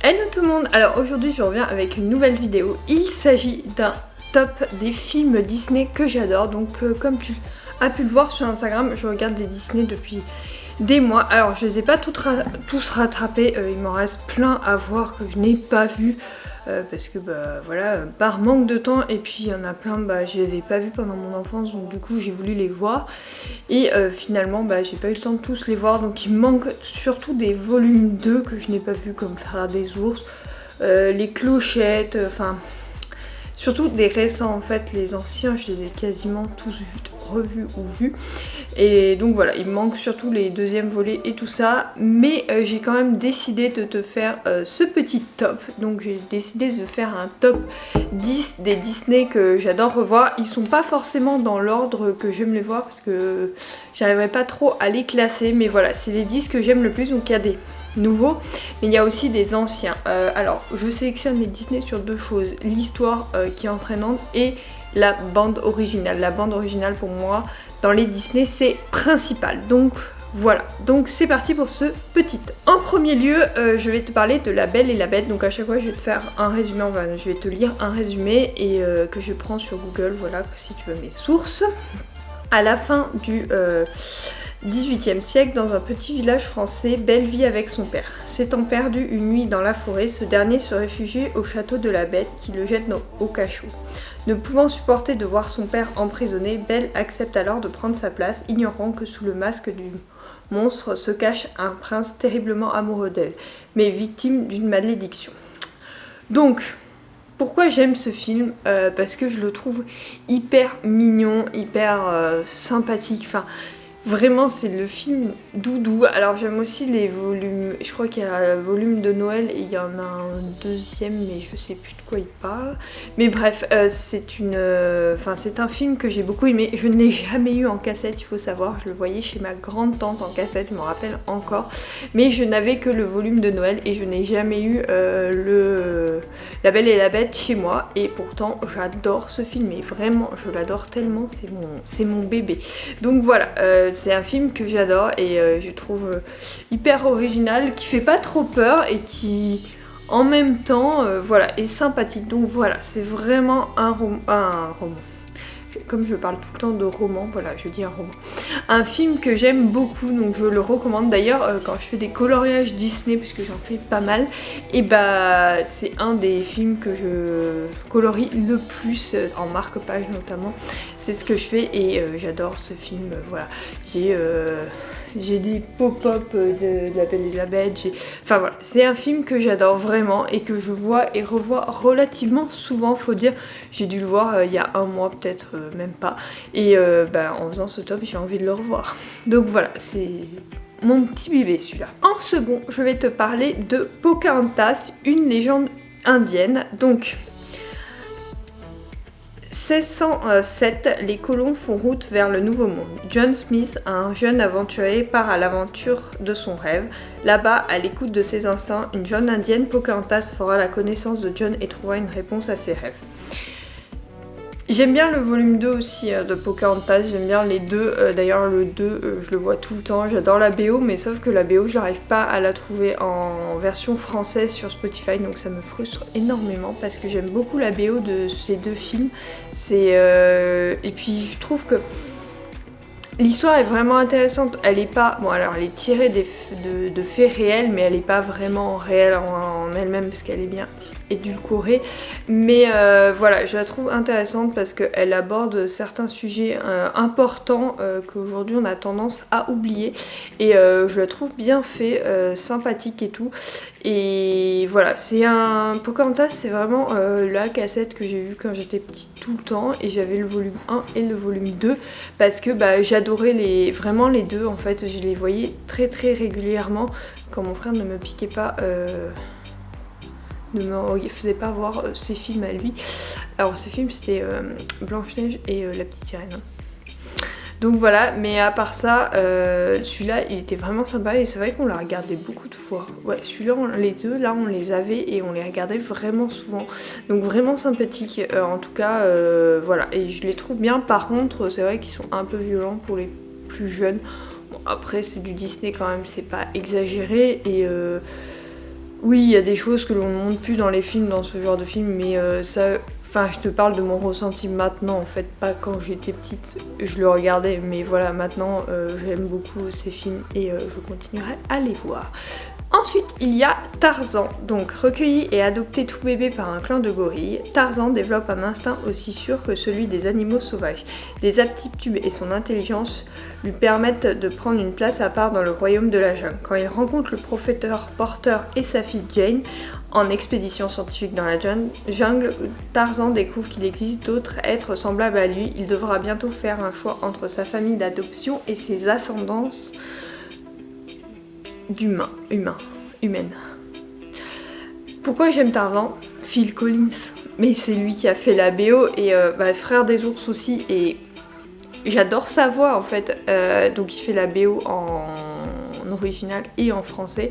Hello tout le monde, alors aujourd'hui je reviens avec une nouvelle vidéo. Il s'agit d'un top des films Disney que j'adore. Donc comme tu as pu le voir sur Instagram, je regarde des Disney depuis des mois. Alors je les ai pas tous rattrapés, il m'en reste plein à voir que je n'ai pas vu. Parce que voilà, par manque de temps, et puis il y en a plein, je les avais pas vus pendant mon enfance, donc du coup j'ai voulu les voir, et finalement j'ai pas eu le temps de tous les voir, donc il me manque surtout des volumes 2 que je n'ai pas vus, comme Frères des ours, les clochettes, enfin surtout des récents en fait. Les anciens je les ai quasiment tous revus ou vus, et donc voilà, il me manque surtout les deuxièmes volets et tout ça, mais j'ai quand même décidé de te faire ce petit top. Donc j'ai décidé de faire un top 10 des Disney que j'adore revoir. Ils sont pas forcément dans l'ordre que j'aime les voir parce que j'arriverai pas trop à les classer, mais voilà, c'est les 10 que j'aime le plus. Donc il y a des nouveaux, mais il y a aussi des anciens. Alors je sélectionne les Disney sur deux choses: l'histoire qui est entraînante et la bande originale. La bande originale pour moi dans les Disney c'est principal. Donc voilà, donc c'est parti pour ce petit. En premier lieu, je vais te parler de La Belle et la Bête. Donc à chaque fois je vais te faire un résumé, je vais te lire un résumé et que je prends sur Google, voilà, si tu veux mes sources. À la fin du 18e siècle, dans un petit village français, Belle vit avec son père. S'étant perdu une nuit dans la forêt, ce dernier se réfugie au château de la Bête qui le jette au cachot. Ne pouvant supporter de voir son père emprisonné, Belle accepte alors de prendre sa place, ignorant que sous le masque du monstre se cache un prince terriblement amoureux d'elle, mais victime d'une malédiction. Donc, pourquoi j'aime ce film? Parce que je le trouve hyper mignon, hyper sympathique, enfin vraiment c'est le film doudou. Alors j'aime aussi les volumes, je crois qu'il y a le volume de Noël et il y en a un deuxième mais je sais plus de quoi il parle. Mais bref, c'est un film que j'ai beaucoup aimé. Je ne l'ai jamais eu en cassette, il faut savoir, je le voyais chez ma grande tante en cassette, je m'en rappelle encore. Mais je n'avais que le volume de Noël et je n'ai jamais eu La Belle et la Bête chez moi. Et pourtant j'adore ce film, et vraiment je l'adore tellement, c'est mon bébé. Donc voilà, c'est un film que j'adore et je trouve hyper original, qui fait pas trop peur et qui en même temps voilà, est sympathique. Donc voilà, c'est vraiment un roman. Comme je parle tout le temps de roman, voilà, je dis un roman. Un film que j'aime beaucoup, donc je le recommande. D'ailleurs, quand je fais des coloriages Disney, parce que j'en fais pas mal, et c'est un des films que je colorie le plus, en marque-page notamment. C'est ce que je fais et j'adore ce film, voilà. J'ai des pop-up de La Belle et la Bête, enfin voilà, c'est un film que j'adore vraiment et que je vois et revois relativement souvent, faut dire. J'ai dû le voir il y a un mois, peut-être même pas, et en faisant ce top j'ai envie de le revoir. Donc voilà, c'est mon petit bébé celui-là. En second, je vais te parler de Pocahontas, une légende indienne. Donc 1607, les colons font route vers le Nouveau Monde. John Smith, un jeune aventurier, part à l'aventure de son rêve. Là-bas, à l'écoute de ses instincts, une jeune indienne, Pocahontas, fera la connaissance de John et trouvera une réponse à ses rêves. J'aime bien le volume 2 aussi de Pocahontas, j'aime bien les deux. D'ailleurs le 2 je le vois tout le temps, j'adore la BO, mais sauf que la BO je n'arrive pas à la trouver en version française sur Spotify, donc ça me frustre énormément parce que j'aime beaucoup la BO de ces deux films. Et puis je trouve que l'histoire est vraiment intéressante. Elle est pas... Bon alors elle est tirée de faits réels, mais elle est pas vraiment réelle en elle-même parce qu'elle est bien édulcorée. Mais voilà, je la trouve intéressante parce qu'elle aborde certains sujets importants qu'aujourd'hui on a tendance à oublier. Et je la trouve bien fait, sympathique et tout. Et voilà, Pocahontas, c'est vraiment la cassette que j'ai vue quand j'étais petite tout le temps, et j'avais le volume 1 et le volume 2 parce que j'adorais vraiment les deux en fait, je les voyais très très régulièrement quand mon frère ne me piquait pas, ne me faisait pas voir ses films à lui. Alors ses films c'était Blanche-Neige et La Petite Sirène. Donc voilà, mais à part ça, celui-là il était vraiment sympa et c'est vrai qu'on l'a regardé beaucoup de fois. Ouais, celui-là, les deux là on les avait et on les regardait vraiment souvent. Donc vraiment sympathique en tout cas, voilà, et je les trouve bien. Par contre, c'est vrai qu'ils sont un peu violents pour les plus jeunes. Bon, après c'est du Disney quand même, c'est pas exagéré et Oui, il y a des choses que l'on ne montre plus dans les films, dans ce genre de film, mais ça... Enfin, je te parle de mon ressenti maintenant, en fait, pas quand j'étais petite, je le regardais, mais voilà, maintenant, j'aime beaucoup ces films et je continuerai à les voir. Ensuite, il y a Tarzan. Donc, recueilli et adopté tout bébé par un clan de gorilles, Tarzan développe un instinct aussi sûr que celui des animaux sauvages. Des aptitudes et son intelligence lui permettent de prendre une place à part dans le royaume de la jungle. Quand il rencontre le professeur Porter et sa fille Jane, en expédition scientifique dans la jungle, Tarzan découvre qu'il existe d'autres êtres semblables à lui. Il devra bientôt faire un choix entre sa famille d'adoption et ses ascendances humaines. Pourquoi j'aime Tarzan? Phil Collins, mais c'est lui qui a fait la BO et Frère des ours aussi, et j'adore sa voix en fait. Donc il fait la BO en original et en français,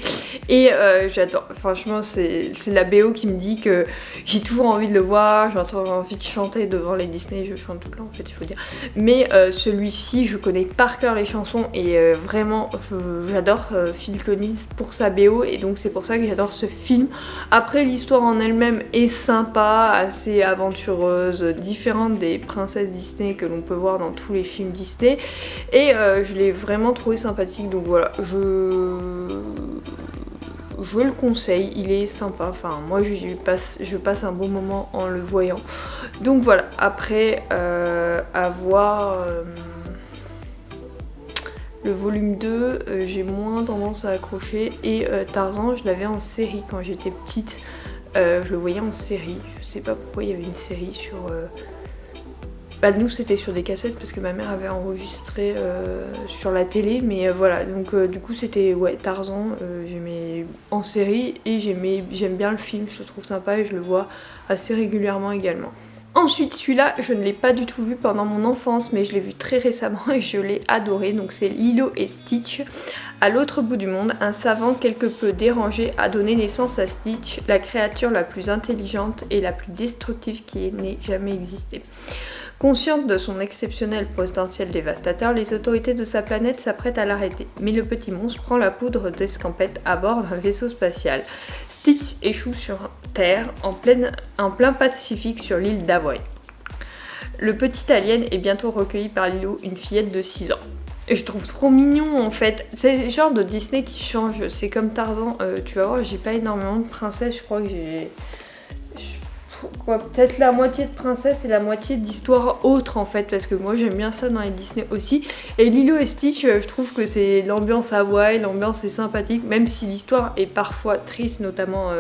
et j'adore, franchement c'est la BO qui me dit que j'ai toujours envie de le voir, j'ai envie de chanter devant les Disney, je chante tout le temps en fait, il faut dire, mais celui-ci je connais par cœur les chansons et vraiment j'adore Phil Collins pour sa BO, et donc c'est pour ça que j'adore ce film. Après, l'histoire en elle-même est sympa, assez aventureuse, différente des princesses Disney que l'on peut voir dans tous les films Disney, et je l'ai vraiment trouvé sympathique, donc voilà, je le conseille, il est sympa, enfin moi je passe un bon moment en le voyant. Donc voilà, après à voir le volume 2, j'ai moins tendance à accrocher, et Tarzan je l'avais en série quand j'étais petite, je le voyais en série, je sais pas pourquoi il y avait une série sur... nous c'était sur des cassettes parce que ma mère avait enregistré sur la télé, mais voilà, donc du coup c'était Tarzan, j'aimais en série, et j'aime bien le film, je le trouve sympa et je le vois assez régulièrement également. Ensuite, celui-là, je ne l'ai pas du tout vu pendant mon enfance, mais je l'ai vu très récemment et je l'ai adoré. Donc c'est Lilo et Stitch. À l'autre bout du monde, un savant quelque peu dérangé a donné naissance à Stitch, la créature la plus intelligente et la plus destructive qui n'ait jamais existé. Consciente de son exceptionnel potentiel dévastateur, les autorités de sa planète s'apprêtent à l'arrêter. Mais le petit monstre prend la poudre d'escampette à bord d'un vaisseau spatial. Stitch échoue sur Terre en plein Pacifique sur l'île d'Hawaï. Le petit alien est bientôt recueilli par Lilo, une fillette de 6 ans. Et je trouve trop mignon en fait. C'est le genre de Disney qui change. C'est comme Tarzan, tu vas voir, j'ai pas énormément de princesses, je crois que j'ai... peut-être la moitié de princesse et la moitié d'histoire autre en fait, parce que moi j'aime bien ça dans les Disney aussi. Et Lilo et Stitch, je trouve que c'est l'ambiance Hawaï, l'ambiance est sympathique, même si l'histoire est parfois triste, notamment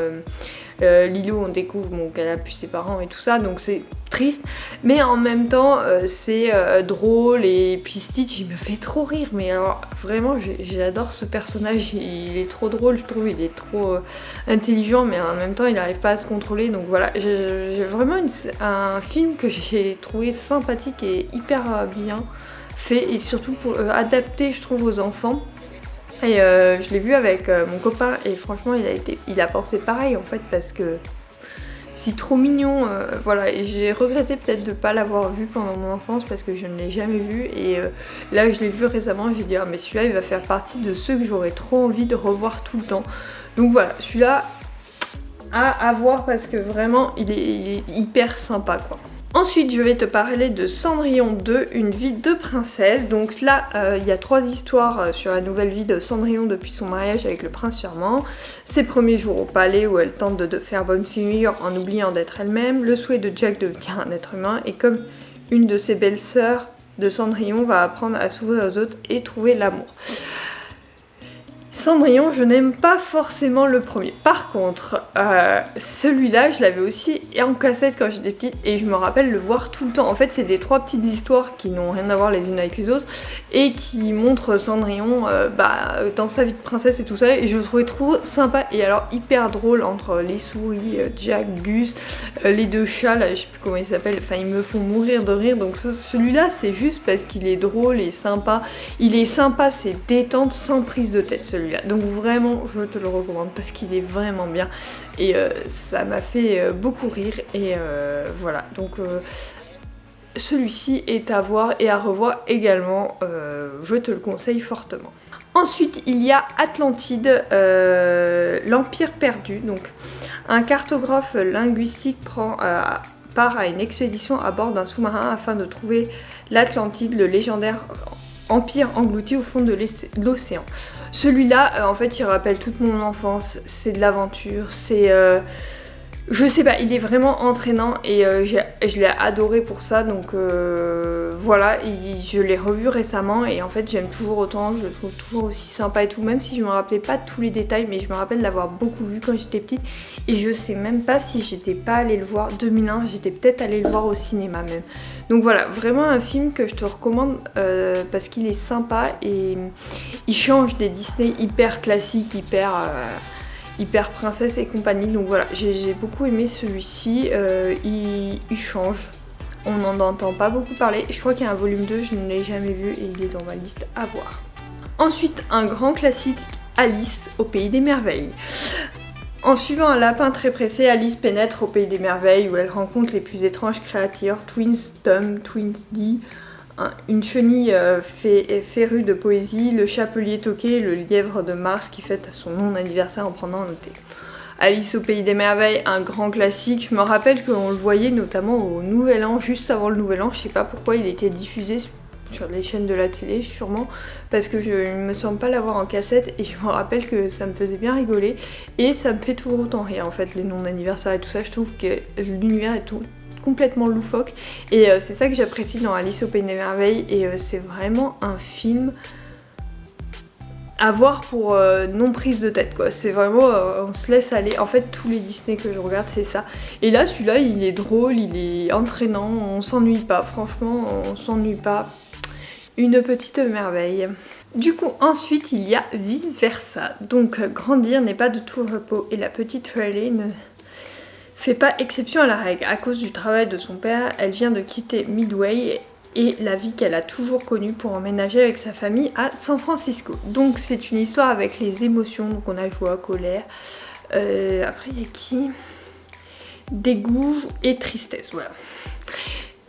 Lilo, on découvre qu'elle a pu ses parents et tout ça, donc c'est triste, mais en même temps c'est drôle, et puis Stitch il me fait trop rire, mais alors vraiment j'adore ce personnage, il est trop drôle, je trouve, il est trop intelligent, mais en même temps il n'arrive pas à se contrôler, donc voilà, j'ai vraiment un film que j'ai trouvé sympathique et hyper bien fait, et surtout adapté je trouve aux enfants. Et je l'ai vu avec mon copain, et franchement il a pensé pareil en fait, parce que c'est trop mignon, voilà, et j'ai regretté peut-être de ne pas l'avoir vu pendant mon enfance parce que je ne l'ai jamais vu, et là je l'ai vu récemment et j'ai dit mais celui-là il va faire partie de ceux que j'aurais trop envie de revoir tout le temps. Donc voilà, celui-là à voir parce que vraiment il est hyper sympa quoi. Ensuite, je vais te parler de Cendrillon 2, une vie de princesse. Donc là, il y a 3 histoires sur la nouvelle vie de Cendrillon depuis son mariage avec le prince charmant. Ses premiers jours au palais où elle tente de faire bonne figure en oubliant d'être elle-même. Le souhait de Jack de devenir un être humain. Et comme une de ses belles sœurs de Cendrillon va apprendre à s'ouvrir aux autres et trouver l'amour. Cendrillon, je n'aime pas forcément le premier. Par contre, celui-là, je l'avais aussi en cassette quand j'étais petite, et je me rappelle le voir tout le temps. En fait, c'est des 3 petites histoires qui n'ont rien à voir les unes avec les autres, et qui montrent Cendrillon dans sa vie de princesse et tout ça, et je le trouvais trop sympa, et alors hyper drôle entre les souris, Jack, Gus, les 2 chats, là, je sais plus comment ils s'appellent, enfin ils me font mourir de rire, donc celui-là c'est juste parce qu'il est drôle et sympa. Il est sympa, c'est détente, sans prise de tête celui-là. Donc vraiment, je te le recommande parce qu'il est vraiment bien, et ça m'a fait beaucoup rire, et voilà. Donc celui-ci est à voir et à revoir également, je te le conseille fortement. Ensuite il y a Atlantide, l'Empire perdu. Donc un cartographe linguistique part à une expédition à bord d'un sous-marin afin de trouver l'Atlantide, le légendaire empire englouti au fond de l'océan. Celui-là, en fait, il rappelle toute mon enfance, c'est de l'aventure, c'est... je sais pas, il est vraiment entraînant et je l'ai adoré pour ça, donc voilà, je l'ai revu récemment et en fait j'aime toujours autant, je le trouve toujours aussi sympa et tout, même si je me rappelais pas de tous les détails, mais je me rappelle l'avoir beaucoup vu quand j'étais petite et je sais même pas si j'étais pas allée le voir, 2001, j'étais peut-être allée le voir au cinéma même. Donc voilà, vraiment un film que je te recommande parce qu'il est sympa et il change des Disney hyper classiques, hyper princesse et compagnie. Donc voilà, j'ai beaucoup aimé celui-ci, il change. On n'en entend pas beaucoup parler. Je crois qu'il y a un volume 2, je ne l'ai jamais vu et il est dans ma liste à voir. Ensuite, un grand classique, Alice au pays des merveilles. En suivant un lapin très pressé, Alice pénètre au pays des merveilles où elle rencontre les plus étranges créatures, Twins Tom, Twins Dee, une chenille férue de poésie, le chapelier toqué, le lièvre de Mars qui fête son non-anniversaire en prenant un thé. Alice au pays des merveilles, un grand classique. Je me rappelle qu'on le voyait notamment au Nouvel An, juste avant le Nouvel An. Je sais pas pourquoi il était diffusé sur les chaînes de la télé, sûrement parce que je ne me semble pas l'avoir en cassette et je me rappelle que ça me faisait bien rigoler et ça me fait toujours autant rire en fait, les non-anniversaires et tout ça. Je trouve que l'univers est complètement loufoque et c'est ça que j'apprécie dans Alice au pays des merveilles et c'est vraiment un film à voir pour non prise de tête quoi, c'est vraiment on se laisse aller. En fait tous les Disney que je regarde c'est ça, et là celui-là il est drôle, il est entraînant, on s'ennuie pas, franchement on s'ennuie pas, une petite merveille. Du coup ensuite il y a Vice Versa, donc grandir n'est pas de tout repos et la petite Riley ne fait pas exception à la règle. À cause du travail de son père, elle vient de quitter Midway et la vie qu'elle a toujours connue pour emménager avec sa famille à San Francisco. Donc c'est une histoire avec les émotions, donc on a joie, colère, après il y a qui ? Dégoût et tristesse, voilà.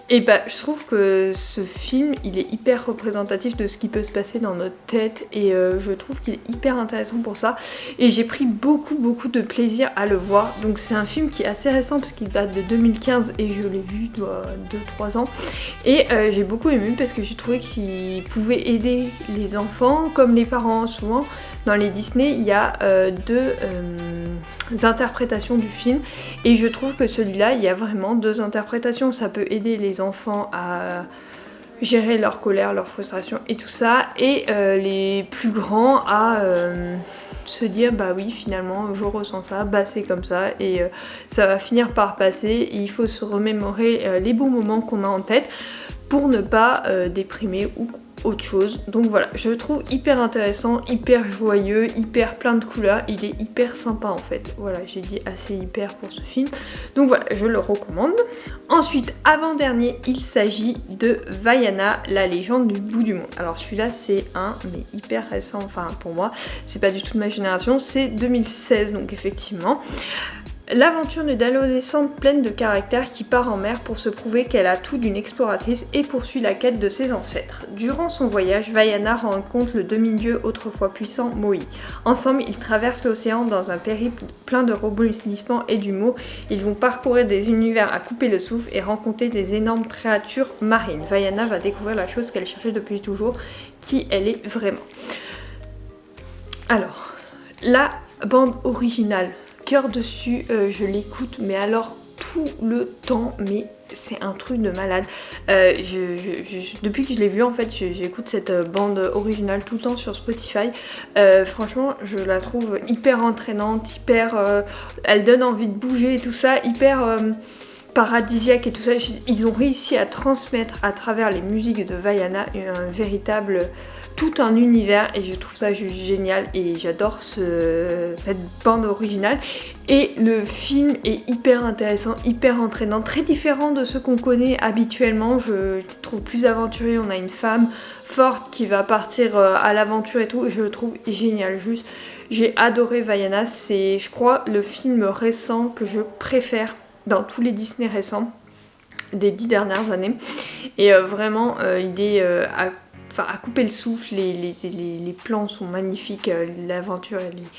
Et bah je trouve que ce film il est hyper représentatif de ce qui peut se passer dans notre tête et je trouve qu'il est hyper intéressant pour ça et j'ai pris beaucoup de plaisir à le voir. Donc c'est un film qui est assez récent parce qu'il date de 2015 et je l'ai vu il y a 2-3 ans et j'ai beaucoup aimé parce que j'ai trouvé qu'il pouvait aider les enfants comme les parents. Souvent dans les Disney il y a deux interprétations du film et je trouve que celui-là il y a vraiment deux interprétations. Ça peut aider les enfants à gérer leur colère, leur frustration et tout ça, et les plus grands à se dire bah oui finalement je ressens ça, bah c'est comme ça et ça va finir par passer et il faut se remémorer les bons moments qu'on a en tête pour ne pas déprimer ou autre chose. Donc voilà, je le trouve hyper intéressant, hyper joyeux, hyper plein de couleurs, il est hyper sympa en fait. Voilà, j'ai dit assez hyper pour ce film. Donc voilà, je le recommande. Ensuite, avant-dernier, il s'agit de Vaiana, la légende du bout du monde. Alors celui-là c'est un mais hyper récent, enfin pour moi, c'est pas du tout de ma génération, c'est 2016 donc effectivement. L'aventure d'une adolescente pleine de caractère qui part en mer pour se prouver qu'elle a tout d'une exploratrice et poursuit la quête de ses ancêtres. Durant son voyage, Vaiana rencontre le demi-dieu autrefois puissant Moi. Ensemble, ils traversent l'océan dans un périple plein de rebondissements et d'humour. Ils vont parcourir des univers à couper le souffle et rencontrer des énormes créatures marines. Vaiana va découvrir la chose qu'elle cherchait depuis toujours, qui elle est vraiment. Alors, la bande originale, cœur dessus, je l'écoute mais alors tout le temps, mais c'est un truc de malade. Depuis que je l'ai vu en fait, j'écoute cette bande originale tout le temps sur Spotify. Franchement je la trouve hyper entraînante, hyper elle donne envie de bouger et tout ça, hyper paradisiaque et tout ça. Ils ont réussi à transmettre à travers les musiques de Vaiana un véritable tout un univers et je trouve ça juste génial et j'adore cette bande originale. Et le film est hyper intéressant, hyper entraînant, très différent de ce qu'on connaît habituellement. Je trouve plus aventurier, on a une femme forte qui va partir à l'aventure et tout, et je le trouve génial. Juste, j'ai adoré Vaiana, c'est je crois le film récent que je préfère dans tous les Disney récents. des 10 dernières années. Et vraiment, il est à couper le souffle, les plans sont magnifiques, l'aventure elle est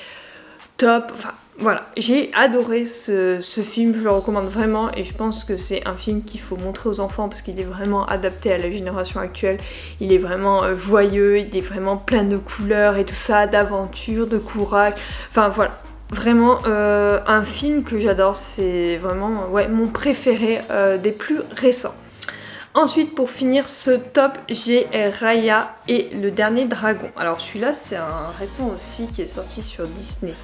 top, enfin voilà, j'ai adoré ce film, je le recommande vraiment et je pense que c'est un film qu'il faut montrer aux enfants parce qu'il est vraiment adapté à la génération actuelle, il est vraiment joyeux, il est vraiment plein de couleurs et tout ça, d'aventure, de courage, enfin voilà. Vraiment un film que j'adore, c'est vraiment mon préféré des plus récents. Ensuite, pour finir ce top, j'ai Raya et le dernier dragon. Alors celui-là, c'est un récent aussi qui est sorti sur Disney+.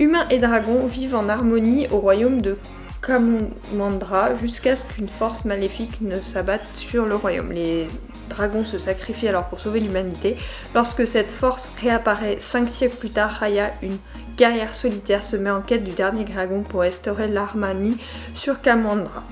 Humains et dragons vivent en harmonie au royaume de Kamandra jusqu'à ce qu'une force maléfique ne s'abatte sur le royaume. Les dragons se sacrifient alors pour sauver l'humanité. Lorsque cette force réapparaît 5 siècles plus tard, Raya, une guerrière solitaire, se met en quête du dernier dragon pour restaurer l'harmonie sur Kamandra,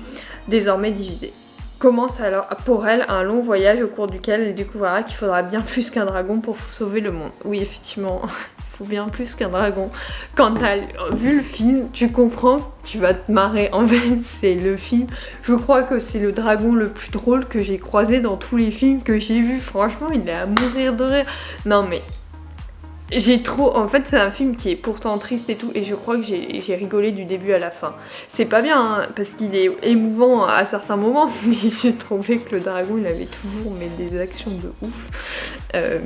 désormais divisée. Commence alors pour elle un long voyage au cours duquel elle découvrira qu'il faudra bien plus qu'un dragon pour sauver le monde. Oui, effectivement, il faut bien plus qu'un dragon. Quand t'as vu le film, tu comprends, tu vas te marrer. En fait, c'est le film, je crois que c'est le dragon le plus drôle que j'ai croisé dans tous les films que j'ai vus. Franchement, il est à mourir de rire. Non mais... j'ai trop... En fait, c'est un film qui est pourtant triste et tout, et je crois que j'ai rigolé du début à la fin. C'est pas bien, hein, parce qu'il est émouvant à certains moments, mais j'ai trouvé que le dragon, il avait toujours des actions de ouf.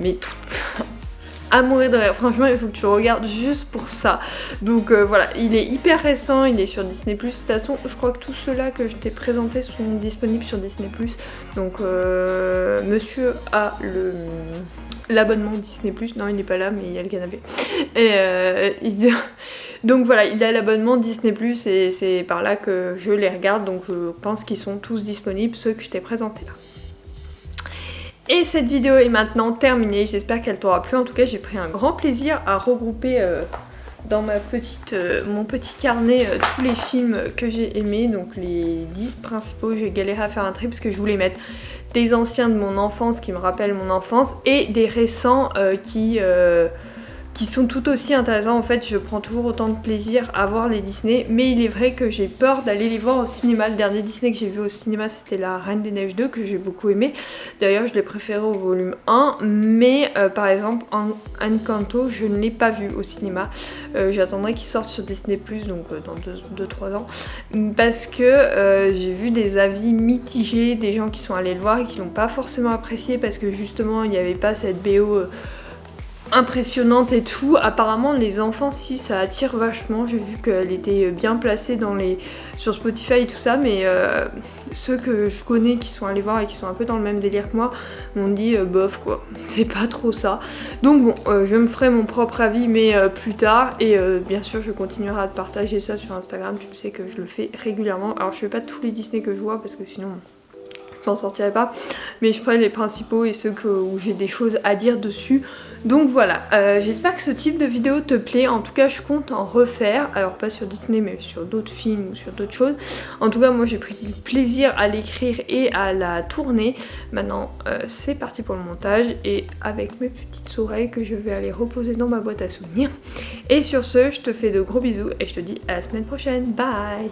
Mais tout... à mourir de rire. Franchement, il faut que tu le regardes juste pour ça. Donc voilà, il est hyper récent, il est sur Disney+. De toute façon, je crois que tous ceux-là que je t'ai présentés sont disponibles sur Disney+. Donc monsieur a l'abonnement Disney+, non il n'est pas là mais il y a le canapé. Et donc voilà, il a l'abonnement Disney+, et c'est par là que je les regarde, donc je pense qu'ils sont tous disponibles, ceux que je t'ai présentés là. Et cette vidéo est maintenant terminée, j'espère qu'elle t'aura plu. En tout cas, j'ai pris un grand plaisir à regrouper dans mon petit carnet tous les films que j'ai aimés, donc les 10 principaux. J'ai galéré à faire un tri parce que je voulais mettre des anciens de mon enfance qui me rappellent mon enfance et des récents qui sont tout aussi intéressants. En fait, je prends toujours autant de plaisir à voir les Disney, mais il est vrai que j'ai peur d'aller les voir au cinéma. Le dernier Disney que j'ai vu au cinéma, c'était La Reine des Neiges 2, que j'ai beaucoup aimé. D'ailleurs, je l'ai préféré au volume 1, mais par exemple, Encanto, je ne l'ai pas vu au cinéma. J'attendrai qu'il sorte sur Disney+, donc dans 2-3 ans, parce que j'ai vu des avis mitigés, des gens qui sont allés le voir et qui l'ont pas forcément apprécié, parce que justement, il n'y avait pas cette BO... impressionnante et tout. Apparemment les enfants, si, ça attire vachement. J'ai vu qu'elle était bien placée sur Spotify et tout ça, mais ceux que je connais qui sont allés voir et qui sont un peu dans le même délire que moi m'ont dit bof quoi, c'est pas trop ça. Donc bon, je me ferai mon propre avis mais plus tard, et bien sûr je continuerai à te partager ça sur Instagram. Tu sais que je le fais régulièrement. Alors je fais pas tous les Disney que je vois parce que sinon je m'en sortirai pas, mais je prends les principaux et ceux où j'ai des choses à dire dessus. Donc voilà, j'espère que ce type de vidéo te plaît. En tout cas, je compte en refaire, alors pas sur Disney mais sur d'autres films ou sur d'autres choses. En tout cas, moi j'ai pris du plaisir à l'écrire et à la tourner. Maintenant c'est parti pour le montage, et avec mes petites oreilles que je vais aller reposer dans ma boîte à souvenirs. Et sur ce, je te fais de gros bisous et je te dis à la semaine prochaine. Bye.